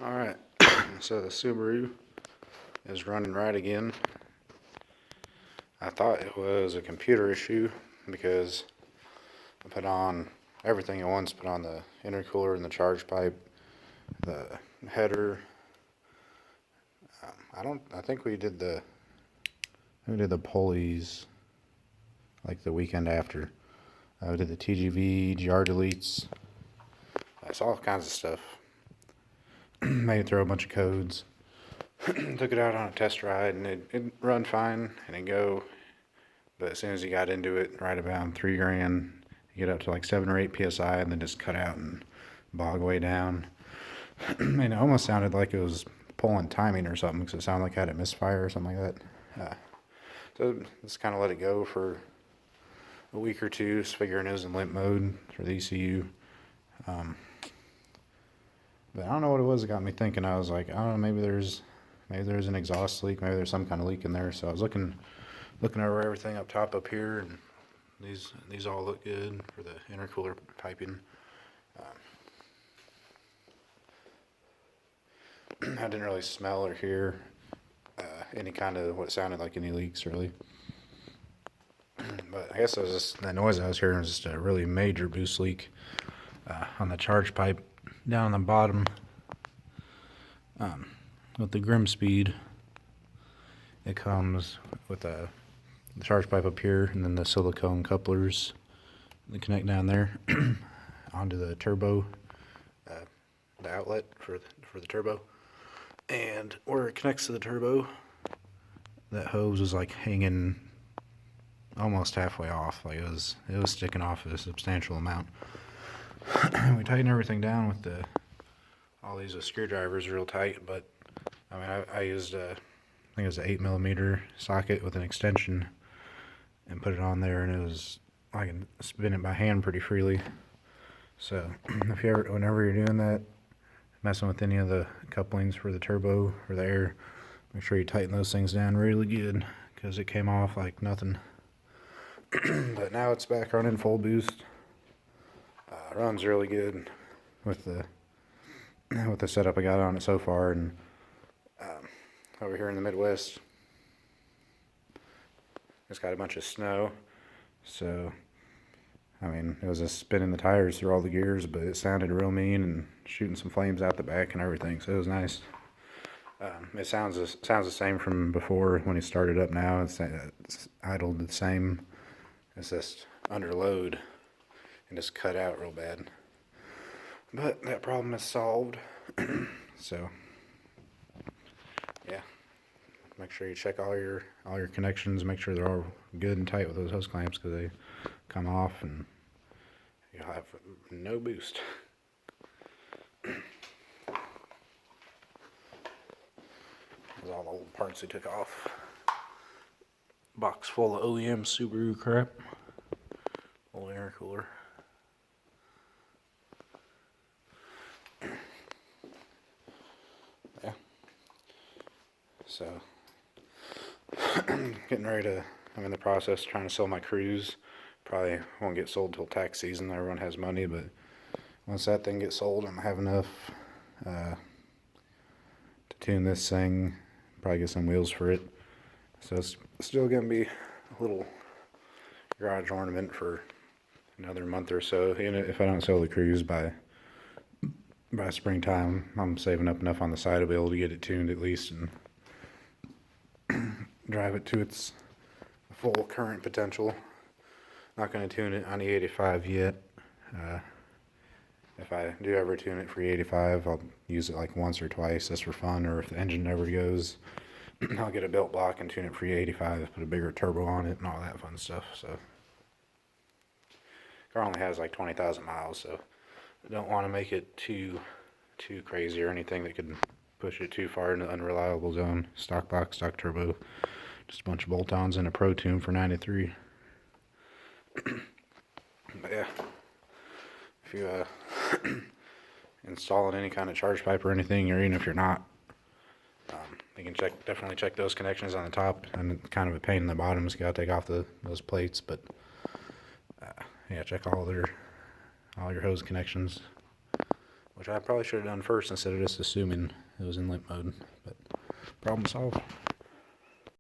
Alright, so the Subaru is running right again. I thought it was a computer issue because I put on everything at once, put on the intercooler and the charge pipe, the header. I think we did the pulleys like the weekend after. We did the TGV, GR deletes. It's all kinds of stuff. Made it throw a bunch of codes. Took it out on a test ride and it run fine and it'd go, but as soon as you got into it, right about $3,000, you get up to like 7 or 8 psi and then just cut out and bog way down. And it almost sounded like it was pulling timing or something because it sounded like it had a misfire or something like that. So just kind of let it go for a week or two, just figuring it was in limp mode for the ECU. But I don't know what it was that got me thinking. I was like, I don't know, maybe there's an exhaust leak, maybe there's some kind of leak in there. So I was looking over everything up top up here, and these all look good for the intercooler piping. I didn't really smell or hear any kind of what sounded like any leaks really. But I guess it was just that noise I was hearing was just a really major boost leak on the charge pipe down on the bottom. With the Grim Speed, it comes with the charge pipe up here, and then the silicone couplers that connect down there onto the turbo, the outlet for the turbo. And where it connects to the turbo, that hose was like hanging almost halfway off. Like it was sticking off a substantial amount. We tightened everything down with all these screwdrivers real tight, but I mean I used I think it was an 8mm socket with an extension and put it on there, and I can spin it by hand pretty freely. So whenever you're doing that, messing with any of the couplings for the turbo or the air, make sure you tighten those things down really good because it came off like nothing. But now it's back running full boost. Runs really good with the setup I got on it so far. And over here in the Midwest, it's got a bunch of snow, so I mean it was just spinning the tires through all the gears, but it sounded real mean and shooting some flames out the back and everything, so it was nice. It sounds the same from before when he started up now. It's idled the same. It's just under load and just cut out real bad. But that problem is solved. So yeah, make sure you check all your connections. Make sure they're all good and tight with those hose clamps, because they come off and you'll have no boost. There's all the old parts they took off. Box full of OEM Subaru crap. Old intercooler. Yeah. So, getting ready to, I'm in the process trying to sell my Cruise. Probably won't get sold till tax season. Everyone has money, but once that thing gets sold, I'm gonna have enough to tune this thing. Probably get some wheels for it. So it's still gonna be a little garage ornament for another month or so. Even if I don't sell the Cruise by springtime, I'm saving up enough on the side to be able to get it tuned at least and drive it to its full current potential. Not going to tune it on the 85 yet. If I do ever tune it for E85, I'll use it like once or twice just for fun, or if the engine never goes, I'll get a belt block and tune it for E85, put a bigger turbo on it and all that fun stuff. So car only has like 20,000 miles, so I don't want to make it too crazy or anything that could push it too far into the unreliable zone. Stock box, stock turbo, just a bunch of bolt-ons and a Pro Tune for 93. But yeah, if you installing any kind of charge pipe or anything, or even if you're not, you can definitely check those connections on the top, and it's kind of a pain in the bottom, so you gotta take off those plates. But yeah, check all your hose connections which I probably should have done first instead of just assuming it was in limp mode, but problem solved.